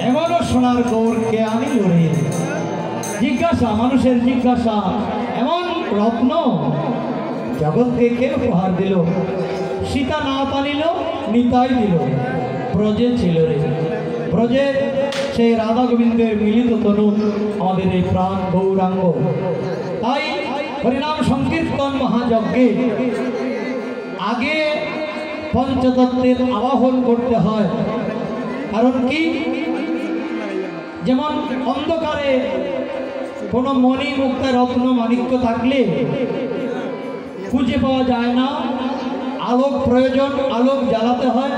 এমনও সোনার গৌর কে আনিল রে। জিজ্ঞাসা, মানুষের জিজ্ঞাসা, এমন রত্ন জগৎকে কে উপহার দিল? সীতা না আনিল, নিতাই দিল। ব্রজে ছিল রে, ব্রজে সেই রাধা গোবিন্দের মিলিত তনু আমাদের এই প্রাণ গৌরাঙ্গ। তাই হরিনাম সংকীর্তন মহাযজ্ঞে আগে পঞ্চতত্ত্বের আবাহন করতে হয়। কারণ কি? যেমন অন্ধকারে কোনো মণি মুক্তা রত্ন মাণিক্য থাকলে খুঁজে পাওয়া যায় না, আলোক প্রয়োজন, আলোক জ্বালাতে হয়।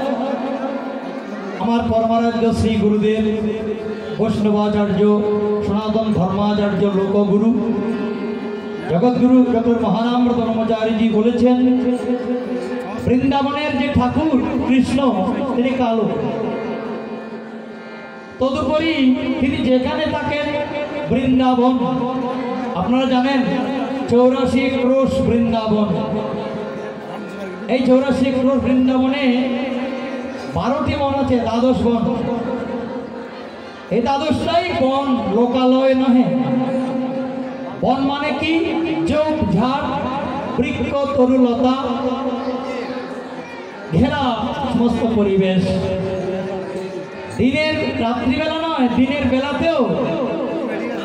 আমার পরমারাধ্য শ্রী গুরুদেব বৈষ্ণবাচার্য সনাতন ধর্মাচার্য লোকগুরু জগৎগুরু ডক্টর মহানামৃত ব্রহ্মচারীজি বলেছেন, বৃন্দাবনের যে ঠাকুর কৃষ্ণ তিনি কালো, তদুপরি তিনি যেখানে থাকেন বৃন্দাবন, আপনারা জানেন 84 ক্রোশ বৃন্দাবন। এই 84 ক্রোশ বৃন্দাবনে 12টি বন আছে, দ্বাদশ বন। এই দ্বাদশটাই বন, লোকালয় নহে। বন মানে কি? ঝোপ ঝাড় বৃক্ষ তরুলতা ঘেরা সমস্ত পরিবেশ। দিনের রাত্রিবেলা নয়, দিনের বেলাতেও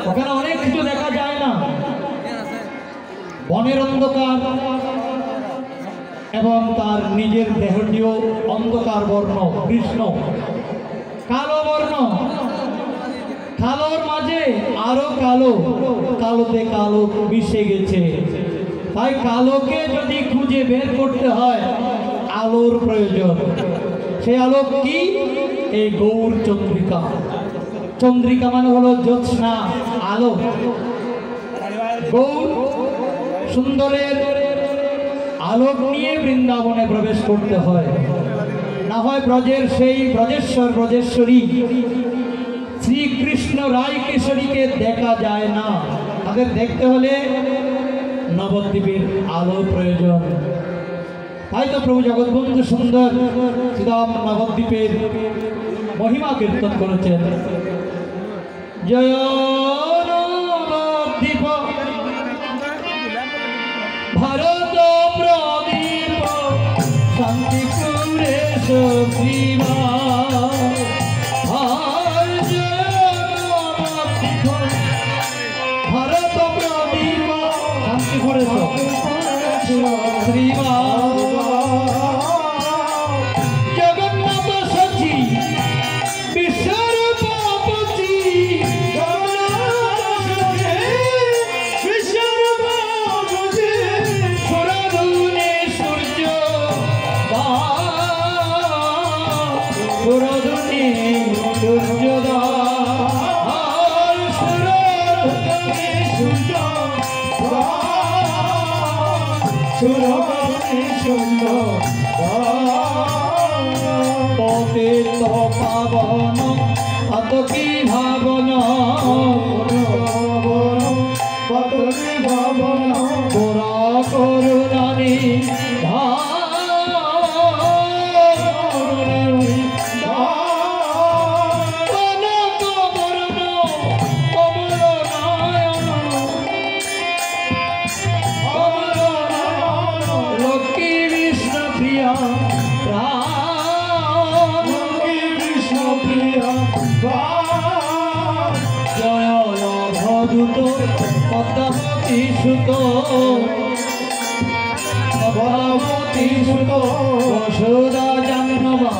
ওখানে অনেক কিছু দেখা যায় না। বনের অন্ধকার এবং তার নিজের দেহটিও অন্ধকার বর্ণ, কৃষ্ণ কালো বর্ণ। কালোর মাঝে আরো কালো, কালোতে কালো মিশে গেছে। তাই কালোকে যদি খুঁজে বের করতে হয় আলোর প্রয়োজন। সেই আলো কি? এই গৌর চন্দ্রিকা। চন্দ্রিকা মানে হলো জ্যোৎস্না, আলো। গৌর সুন্দরের আলোক নিয়ে বৃন্দাবনে প্রবেশ করতে হয়, না হয় ব্রজের সেই ব্রজেশ্বর ব্রজেশ্বরী শ্রীকৃষ্ণ রায় কিশোরীকে দেখা যায় না। তাদের দেখতে হলে নবদ্বীপের আলো প্রয়োজন। তাই তো প্রভু জগৎবন্ধু সুন্দর শ্রীরাম নবদ্বীপের মহিমা কীর্তন করেছেন। জয় নবদ্বীপ ভারত প্রদীপ শান্তি সুরেশ শিবা। ভারত প্রদীপ শান্তি সুরেশ শ্রীবা। জগন্নাথ সচি বিশ্বরূপ পুচি, বিশ্বরূপ পুচি সুরধুনে সূর্য সুরধুনে সূর্যদা। পতিত পাবন অত কি ভাবন, গোরা করুণানি জয় অবধূত পদ্মাবতী সুত, পদ্মাবতী সুত যশোদা জাহ্নবা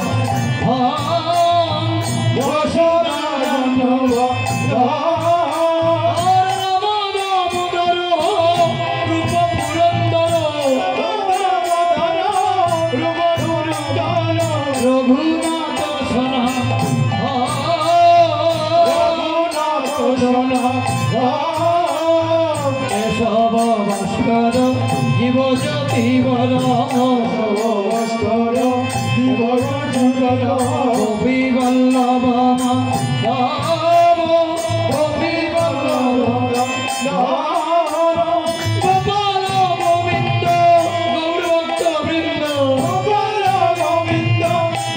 যশোদা জাহ্নবা। রঘুনাথ সোনা কেশব ভাস্কর জীবজ্যোতি বল, কবি বল্লভ কবি বল্লভ গোপাল গোবিন্দ গৌরভক্ত বৃন্দ, গোপাল গোবিন্দ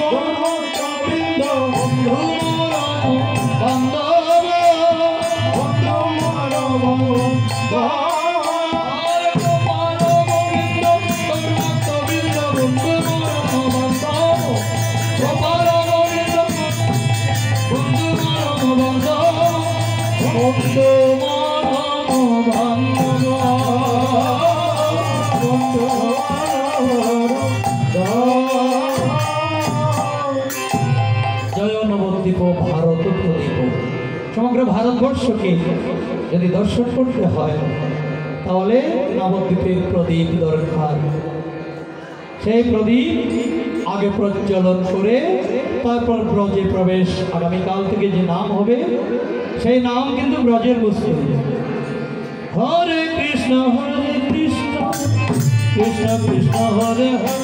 গৌরভক্ত বৃন্দ। বন্ধু ভারত প্রদীপ সমগ্র ভারতবর্ষকে যদি দর্শন করতে হয় তাহলে নবদ্বীপের প্রদীপ দরকার। সেই প্রদীপ আগে প্রজ্বলন করে তারপর ব্রজে প্রবেশ। আগামীকাল থেকে যে নাম হবে সেই নাম কিন্তু ব্রজের বস্তু। হরে কৃষ্ণ কৃষ্ণ কৃষ্ণ হরে হরে।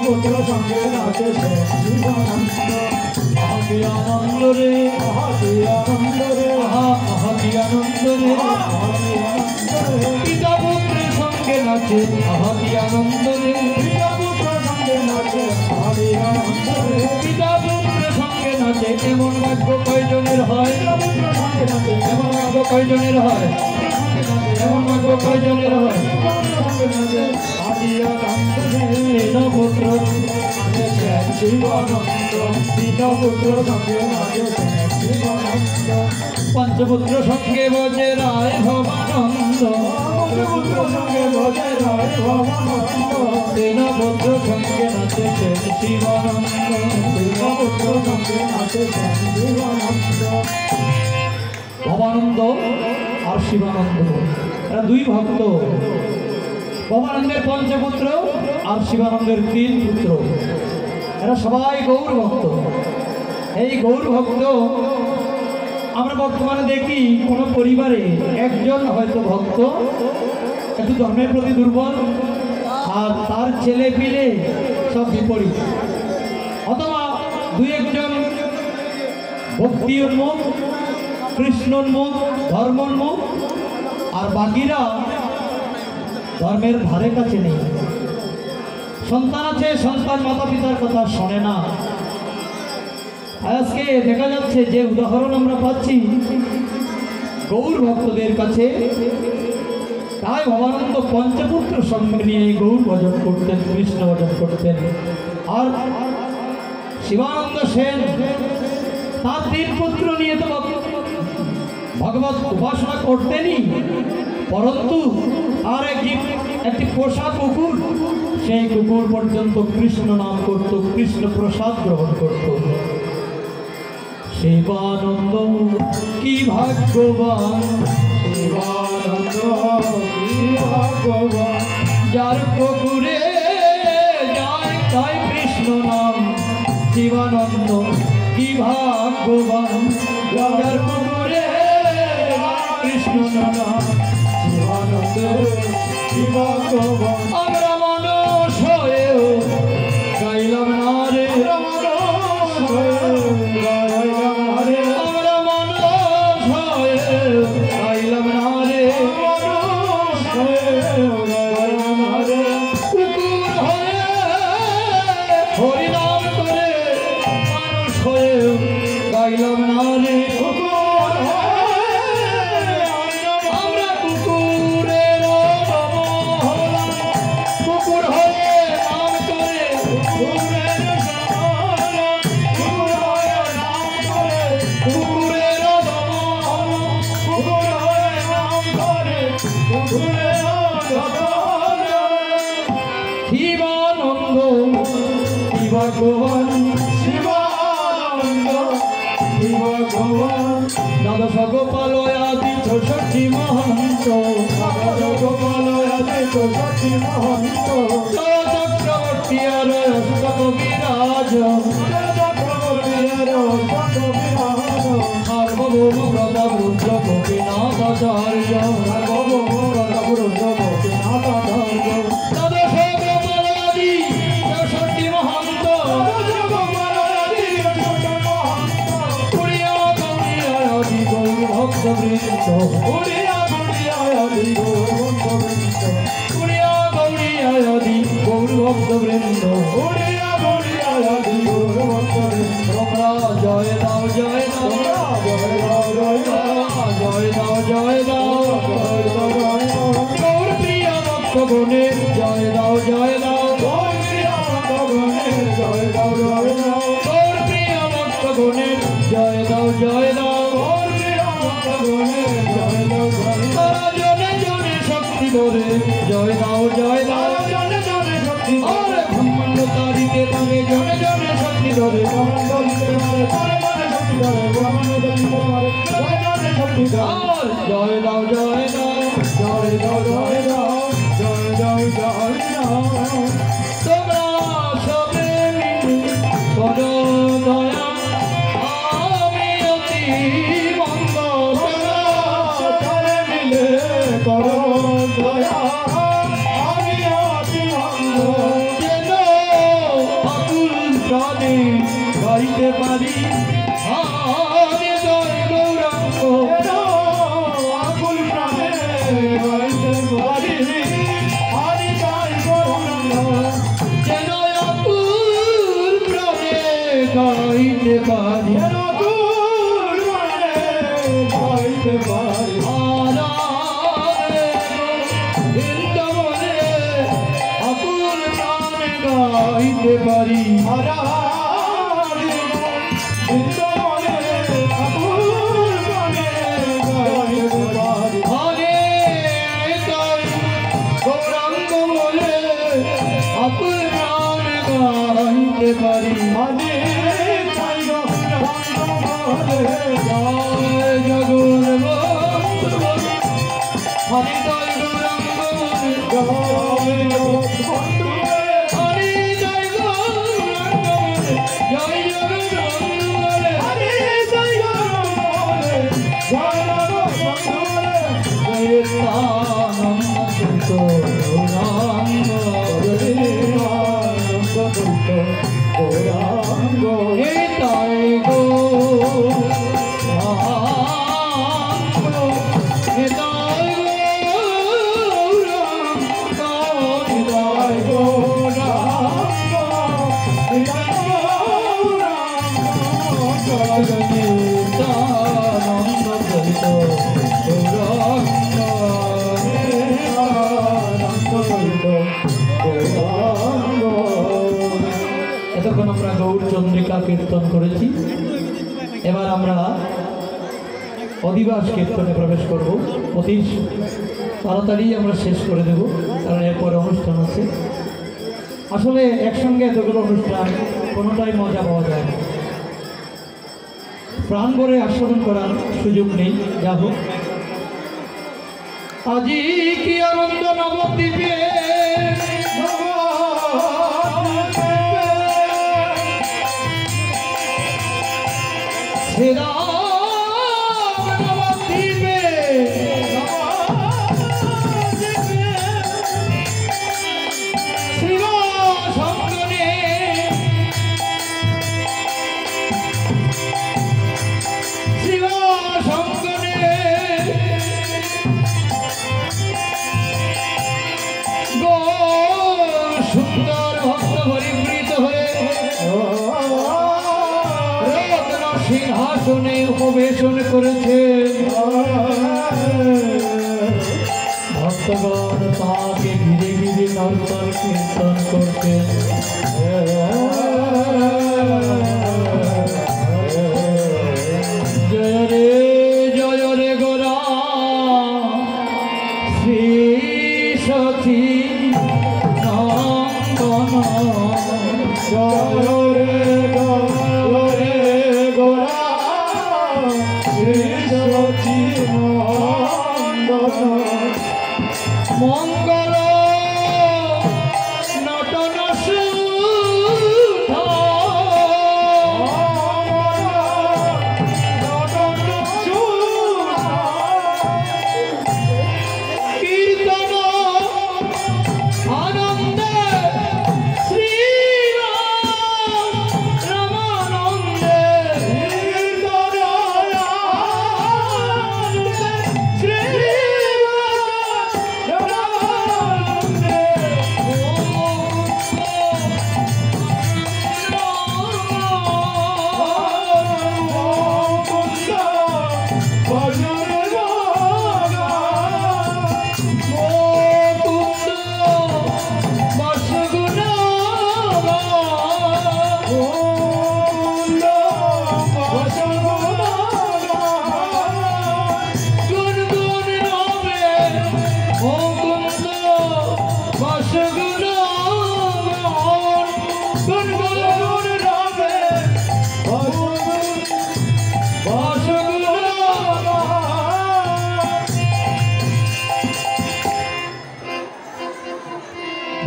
পুত্র সঙ্গে নাচেছে জীবনানন্দ। আহাতি আনন্দ রে আহাতি আনন্দ রে আহাতি আনন্দ রে পিতা পুত্রের সঙ্গে নাচে আহাতি আনন্দ রে। পিতা পুত্র সঙ্গে নাচে আহাতি আনন্দ রে পিতা পুত্রের সঙ্গে নাচে এমন ভাগ্য কয়জনের হয়? পুত্র সঙ্গে নাচে এমন ভাগ্য কয়জনের হয়? এমন ভাগ্য কয়জনের হয়? আহাতি আনন্দ রে পুত্র জীবনানন্দ। পিতা পুত্র সঙ্গে নাচেছে জীবনানন্দ। পঞ্চপুত্র সঙ্গে বজে রায় ভবানন্দ। পুত্র সঙ্গে বজে রায় ভবানন্দ। তেন পুত্র সঙ্গে নাচেছে শিবানন্দ। পিতা পুত্র সঙ্গে নাচেছে জীবনানন্দ। ভবানন্দ আর শিবানন্দ এরা দুই ভক্ত। ভবানন্দের পঞ্চপুত্র আর শিবানন্দের তিন পুত্র। এরা সবাই গৌর ভক্ত। এই গৌর ভক্ত আমরা বর্তমানে দেখি কোনো পরিবারে একজন হয়তো ভক্ত একটু ধর্মের প্রতি দুর্বল আর তার ছেলে পিলে সব বিপরীত, অথবা দুই একজন ভক্তি উন্মুখ কৃষ্ণ উন্মুখ ধর্ম উন্মুখ আর বাকিরা ধর্মের ধারে কাছে নেই। সন্তান আছে, সন্তান মাতা পিতার কথা শোনে না। আজকে দেখা যাচ্ছে যে উদাহরণ আমরা পাচ্ছি গৌর ভক্তদের কাছে। তাই ভবানন্দ পঞ্চপুত্র সঙ্গে নিয়ে গৌর ভজন করতেন, কৃষ্ণ ভজন করতেন। আর শিবানন্দ সেন তার তিন পুত্র নিয়ে তো ভগবত উপাসনা করতেনই, পরন্তু আর একটি পোষা কুকুর, সেই কুকুর পর্যন্ত কৃষ্ণ নাম করত, কৃষ্ণ প্রসাদ গ্রহণ করত। শিবানন্দ কি ভাগ্যবান, শিবানন্দ কি ভাগ্যবান, যার কুকুরে যায় তাই কৃষ্ণ নাম। শিবানন্দ কি ভাগ্যবান, যার কুকুরে কৃষ্ণ নাম। শিবানন্দ কি ভাগ্যবান, আমরা মানুষ হয়েও গাইলাম না রে, আমরা মানুষ হয়েও গাইলাম না রে। কুকুর হয়ে হরিনাম করে মানুষ হয়েও গাইলাম না রে। আমরা কুকুরের হলাম, কুকুর হয়ে নাম করে কুকুরের শিবানন্দ কি ভগবান, শিবানন্দ ভগবান দ্বাদশ গোপাল আদি ৬৪ মহন্ত গোপাল আদি ৬৪ মহন্ত চক্রবর্তী আর অষ্টক বিরাজ সার্বভৌম প্রতাপ রুদ্র গোপীনাথাচার্য দ্বাদশ গোপাল আদি ৬৪ মহন্ত কুড়িয়া গৌরিয়া আদি গৌর ভক্তবৃন্দ কুড়িয়া গৌরিয়া আদি গৌর ভক্তবৃন্দ তোমরা জয় দাও জয় দাও জয় দাও জয় দাও গৌর প্রিয়া ভক্তগণে জয় দাও জয় দাও গৌর প্রিয়া ভক্তগণে জয় দাও জয় দাও তারা জনে জনে শক্তি ধরে জয় দাও জয় দাও আরে ব্রহ্মাণ্ড তারিখে তারে জনে জনে শক্তি ধরে আর জয় দাও জয় দাও তোমরা সবে মিলে করো দয়া আমি অতি মঙ্গল যেন আকুল প্রাণে গাইতে পারি আরে জয় গৌরাঙ্গ যেন আকুল প্রাণে গাইতে পারি বৃন্দাবনে আকুল প্রাণে গাইতে পারি আরে তাই গৌরাঙ্গ বলে আকুল প্রাণে গাইতে পারি জয় জগন হরি জয় গৌরাঙ্গ হরি জয় গৌরাঙ্গ জয় এতক্ষণ আমরা গৌর চন্দ্রিকা কীর্তন করেছি। এবার আমরা অধিবাস কীর্তনে প্রবেশ করব। অতি তাড়াতাড়ি আমরা শেষ করে দেব, কারণ এরপরে অনুষ্ঠান আছে। আসলে একসঙ্গে এতগুলো অনুষ্ঠান কোনোটাই মজা পাওয়া যায় না, প্রাণ ভরে আস্বাদন করার সুযোগ নেই। যা হোক, আজি কি আনন্দ নবদ্বীপে সেরা নবদ্বীপে শিব সঙ্গনে শিব সঙ্গনে সুন্দর ভক্ত পরিবৃত হয়ে রত্ন সিংহাসনে উপবেশন করেছে। ভক্তগণ তাকে ঘিরে ঘিরে নর্তন কীর্তন করছে। জয় রে গোরা শ্রী সখী নন্দন জয় রে গোরা মঙ্গল নটন কীর্তন আনন্দে শ্রীরাম রামানন্দে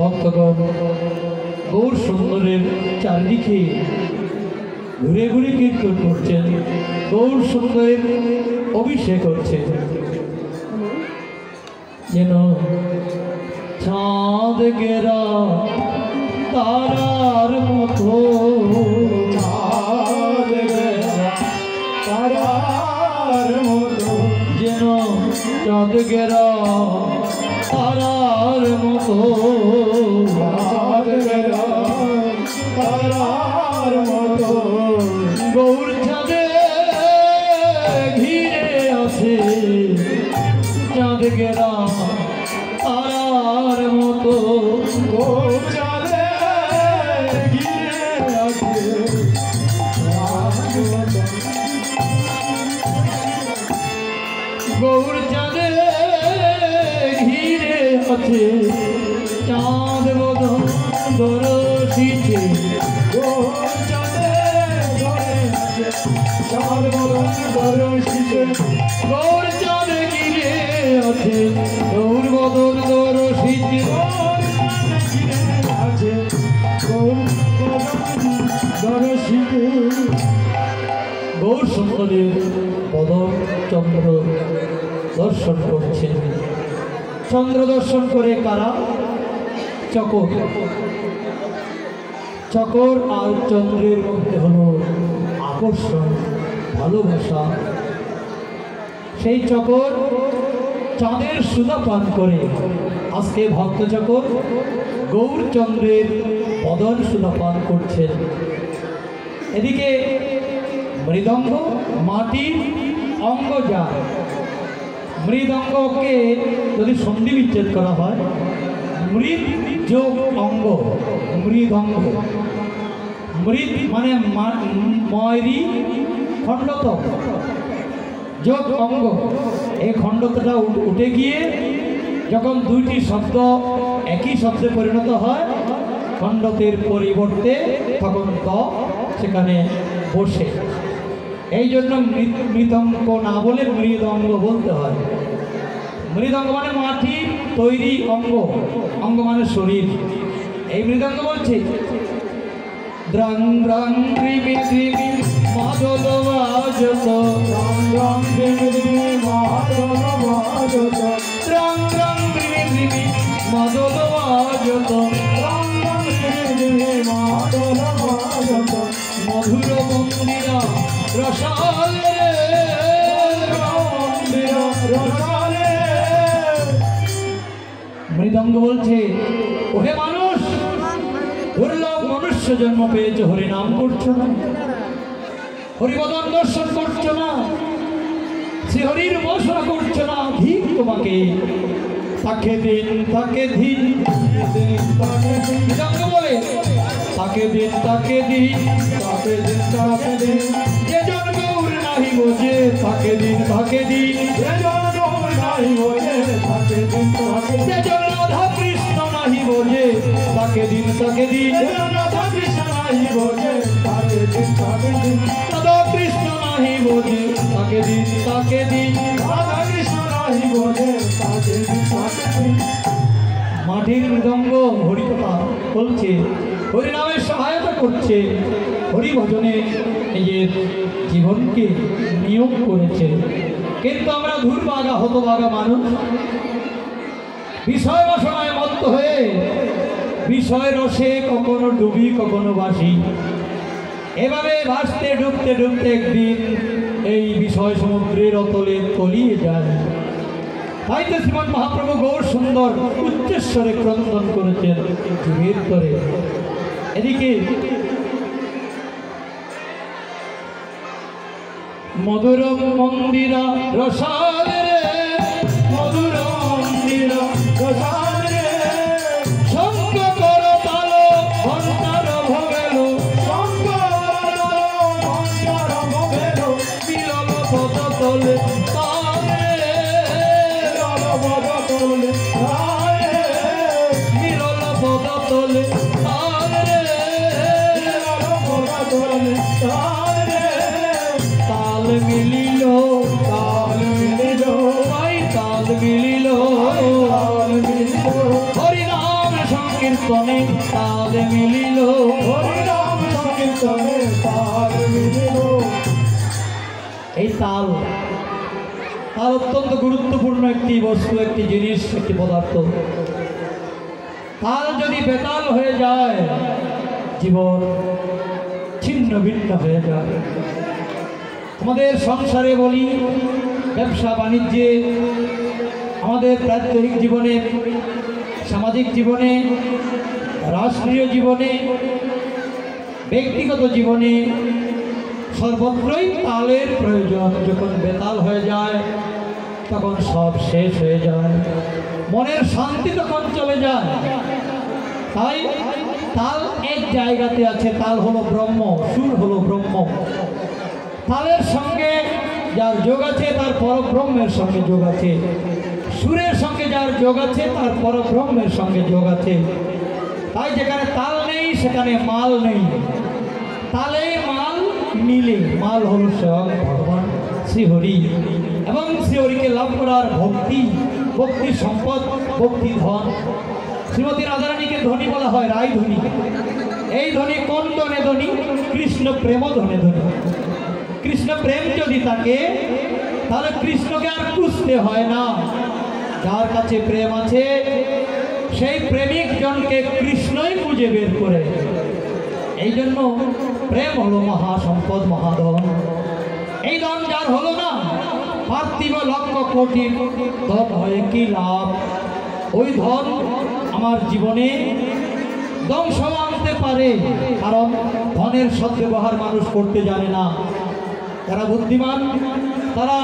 ভক্তগণ গৌর সুন্দরের চারিদিকে ঘুরে ঘুরে কীর্তন করছেন, গৌর সুন্দরের অভিষেক করছে। যেন চাঁদ গেরা তারার মতো, চাঁদ গেরা তারার মতো, যেন চাঁদ গেরা তারার মতো, চাঁদ গেরা তারার মতো, গৌর চাঁদে ঘিরে আছে চাঁদ গেরা তারার মতো, গৌর চাঁদে ঘিরে আছে গৌর চাঁদে ঘিরে আছে চাঁদ বদন দরশিছে, গৌর চাঁদে ঘিরে আছে চাঁদ বদন দরশিছে, গৌর চাঁদে ঘিরে আছে গৌর বদন দরশিছে, গৌর চাঁদে ঘিরে আছে গৌর বদন দরশিছে। গৌর সুন্দরের বদন চন্দ্র দর্শন করছেন। চন্দ্র দর্শন করে কারা? চকর। চকর আর চন্দ্রের মধ্যে হলো আকর্ষণ, ভালোবাসা। সেই চকর চাঁদের সুধা পান করে আজকে ভক্ত চকর গৌরচন্দ্রের বদন সুধা পান করছেন। এদিকে মৃদঙ্গ মাটির অঙ্গ যায়, মৃদঙ্গকে যদি সন্ধি বিচ্ছেদ করা হয়, মৃদ যোগ অঙ্গ মৃদঙ্গ, মৃদ মানে ময়রি খণ্ডত যোগ অঙ্গ, এই খণ্ডতটা উঠে গিয়ে যখন দুইটি শব্দ একই শব্দে পরিণত হয়, খণ্ডতের পরিবর্তে তখন ত সেখানে বসে। এই জন্য মৃদঙ্গ না বলে মৃদঙ্গ বলতে হয়। মৃদঙ্গ মানে মাটির তৈরি অঙ্গ, অঙ্গ মানে শরীর। এই মৃদঙ্গ বলছে দ্রাং দ্রাং ত্রিমি ত্রিমি মাদল বাজত, রাম রাম দেবী মাধব বাজত, দ্রাং দ্রাং ত্রিমি ত্রিমি মাদল বাজত, রাম রাম দেবী মাধব বাজত, মধুর মন্দিরা রসালে, মন্দির রসালে। মৃদঙ্গ বলছে ওহে মানুষ, দুর্লভ মনুষ্য জন্ম পেয়েছে, হরিনাম করছো না, হরিবদন দর্শন করছো না, শ্রীহরির উপাসনা করছো না, ঠিক তোমাকে তাকে দিন তাকে দিন। মৃদঙ্গ বলে তাকে দিন তাকে দিন, তাকে দিন তাকে দিন, যে জন গৌর নাহি বোঝে তাকে দিন তাকে দিন, যে জন গৌর নাই বোঝে তাকে দিন তাকে দিন, যে জন রাধা কৃষ্ণ নাহি বোঝে তাকে দিন তাকে দিন, যে জন রাধা কৃষ্ণ নাই বোঝে তাকে দিন তাকে দিন, রাধা কৃষ্ণ নাহি বোঝে তাকে দিন তাকে দিন। রাধা কৃষ্ণ নাহি বোঝে তাকে দিন তাকে দিন। মাটির মৃদঙ্গ হরিকথা বলছে, হরিনামের সহায়তা করছে, হরি ভজনে নিজের জীবনকে নিয়োগ করেছে। কিন্তু আমরা ধূর্বাগা হতভাগা মানুষ, বিষয় বাসনায় মত্ত হয়ে বিষয় রসে কখনো ডুবি কখনো ভাসি। এভাবে ভাসতে ডুবতে ডুবতে একদিন এই বিষয় সমুদ্রের অতলে তলিয়ে যায়। তাই তো শ্রীমৎ মহাপ্রভু গৌর সুন্দর উচ্চস্বরে ক্রন্দন করেছেন জীবের তরে। এদিকে মধুর মন্দিরা রসালে রে, মধুর মন্দির রসালে শঙ্খ কর তাল ঘণ্টার ভবেল, বিরল পদ তলে তালে, বিরল পদ তলে তালে, তাল মিলিল ভাই তাল মিলিল, হরিনাম সংকীর্তনে তাল মিলিল। এই তাল তাল অত্যন্ত গুরুত্বপূর্ণ একটি বস্তু, একটি জিনিস, একটি পদার্থ। তাল যদি বেতাল হয়ে যায় জীবন ছিন্ন ভিন্ন হয়ে যায়। আমাদের সংসারে বলি, ব্যবসা বাণিজ্যে, আমাদের প্রাত্যহিক জীবনে, সামাজিক জীবনে, রাষ্ট্রীয় জীবনে, ব্যক্তিগত জীবনে সর্বত্রই তালের প্রয়োজন। যখন বেতাল হয়ে যায় তখন সব শেষ হয়ে যায়, মনের শান্তি তখন চলে যায়। তাই তাল এক জায়গাতে আছে, তাল হলো ব্রহ্ম, সুর হলো ব্রহ্ম। তালের সঙ্গে যার যোগ আছে তার পরব্রহ্মের সঙ্গে যোগ আছে, সুরের সঙ্গে যার যোগ আছে তার পরব্রহ্মের সঙ্গে যোগ আছে। তাই যেখানে তাল নেই সেখানে মাল নেই, তালে মাল মিলে। মাল হল স্বয়ং ভগবান শ্রীহরি, এবং শ্রীহরিকে লাভ করার ভক্তি, ভক্তি সম্পদ, ভক্তি ধন। শ্রীমতী রাধারানীকে ধনী বলা হয়, রায় ধনী। এই ধনী কোন ধনে ধনী? কৃষ্ণ প্রেম ধনে ধনী। কৃষ্ণ প্রেম যদি থাকে তাহলে কৃষ্ণকে আর খুঁজতে হয় না। যার কাছে প্রেম আছে সেই প্রেমিক জনকে কৃষ্ণই খুঁজে বের করে। এই জন্য প্রেম হলো মহাসম্পদ, মহাধন। এই ধন যার হলো না, পার্থিব লক্ষ কোটি ধন হয়ে কি লাভ? ওই ধন আমার জীবনে ধ্বংস আনতে পারে, কারণ ধনের সদ্ব্যবহার মানুষ করতে জানে না। যারা বুদ্ধিমান তারা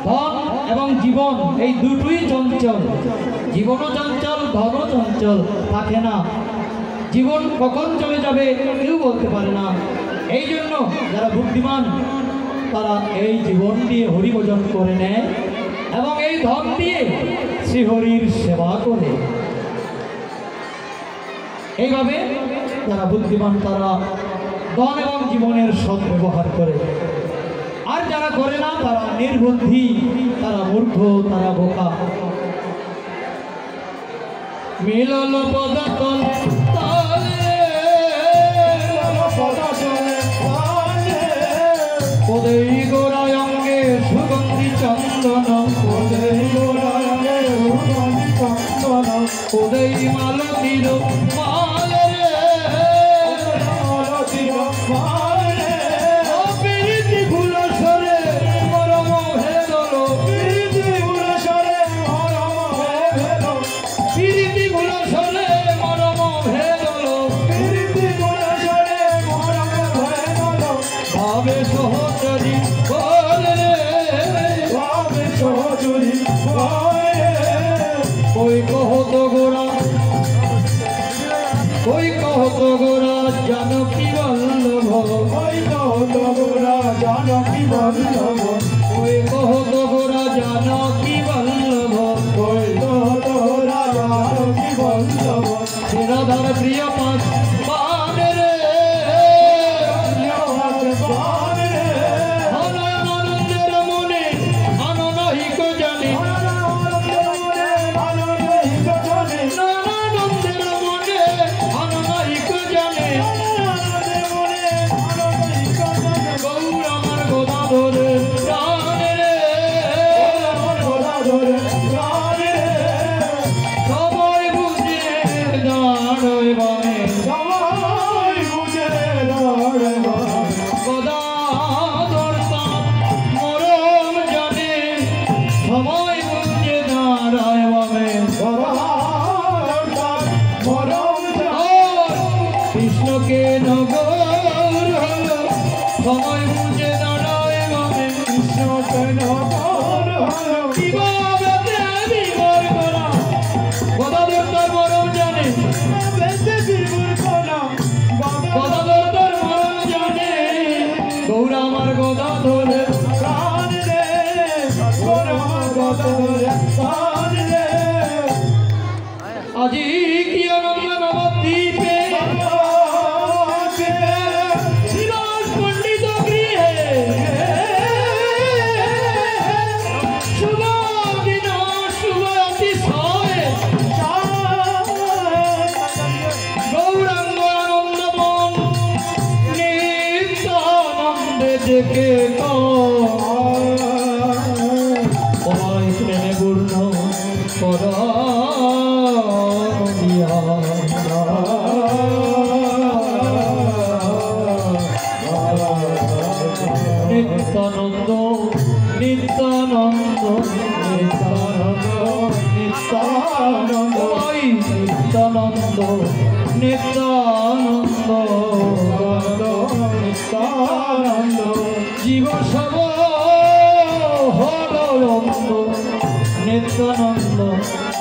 ধন এবং জীবন এই দুটোই চঞ্চল, জীবনও চঞ্চল, ধনও চঞ্চল, থাকে না। জীবন কখন চলে যাবে কেউ বলতে পারে না। এই জন্য যারা বুদ্ধিমান তারা এই জীবন দিয়ে হরিভজন করে নেয় এবং এই ধন দিয়ে শ্রীহরির সেবা করে। এইভাবে যারা বুদ্ধিমান তারা ধন এবং জীবনের সদ্ব্যবহার করে। আর যারা করে না তারা নির্বুদ্ধি, তারা মূর্খ, তারা বোকা। মিলল পদাতল তালে, ওদেই গোড়ায় অঙ্গে সুগন্ধি চন্দন, ওদেই মালতীর মাল রে, প্রীতি ফুল সরে মরম ভেদল, প্রীতি ফুল সরে মরম ভেদল, ভাবে সহচরী বল রে, কই কহত গোরা, কই কহত গোরা জানকী বল্লভ, ওই কহত গোরা জানকী বল্লভ, কই কহত গোরা জানকী বল্লভ, ওই কহত গোরা জানকী বল্লভ, শ্রীরাধার প্রিয় পাশ পান রে, প্রিয় পাশ পান রে, হনয় আনন্দের মন বিবাহতে বিবর করা গদাধর তোর মরম জানে বেঁচে বিবর কোনা গদাধর তোর মরম জানে গৌর আমার গদাধরের প্রাণ রে গৌর আমার গদাধরের প্রাণ রে আজি কি আনন্দ নবদ্বীপে শিলাস পণ্ডিত গৃহে শুভ দিন শুভ অতিশয়ে গৌরাঙ্গ আনন্দমন নিত্যানন্দে ডেকে কয় প্রেমে পূর্ণ কর নিত্যানন্দ নিত্যানন্দ নিত্যানন্দ নিত্যানন্দ নিত্যানন্দ নিত্যানন্দ নিত্যানন্দ জীব সব হরয়ন্ত নিত্যানন্দ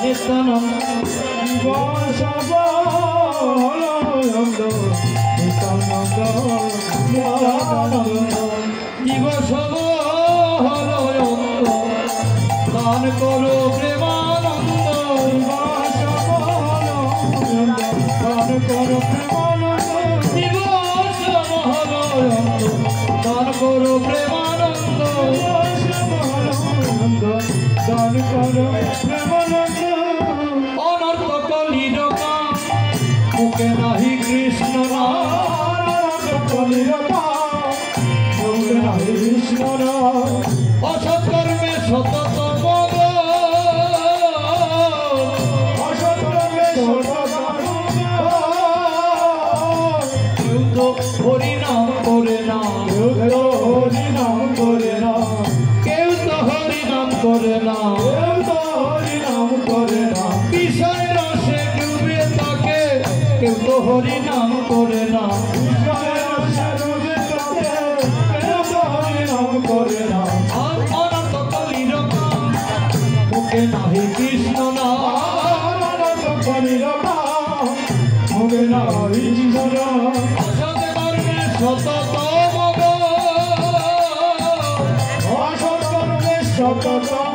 নিত্যানন্দ জীব সব হরয়ন্ত নিত্যানন্দ নিত্যানন্দ জীব সব হরয়ন্ত দান করো প্রেমানন্দ দান করো প্রেমানন্দ জীব সব হরয়ন্ত দান করো প্রেমানন্দ দান করো প্রেমানন্দ অনর্থ কলির মুখে নাহি কৃষ্ণ অসৎকর্মে সতত মগ কেউ তো হরিনাম করে না হরিনাম করে না কেউ তো হরিনাম করে না হরিনাম করে না বিষয় রসে ডুবে থাকে কেউ তো হরিনাম করে না হরিনাম করে না আর অনন্ত কলির মুখে নাহি কৃষ্ণ না মুখে না ঈশ্বর অসৎ কর্মে সতত মগ অসৎ কর্মে সতত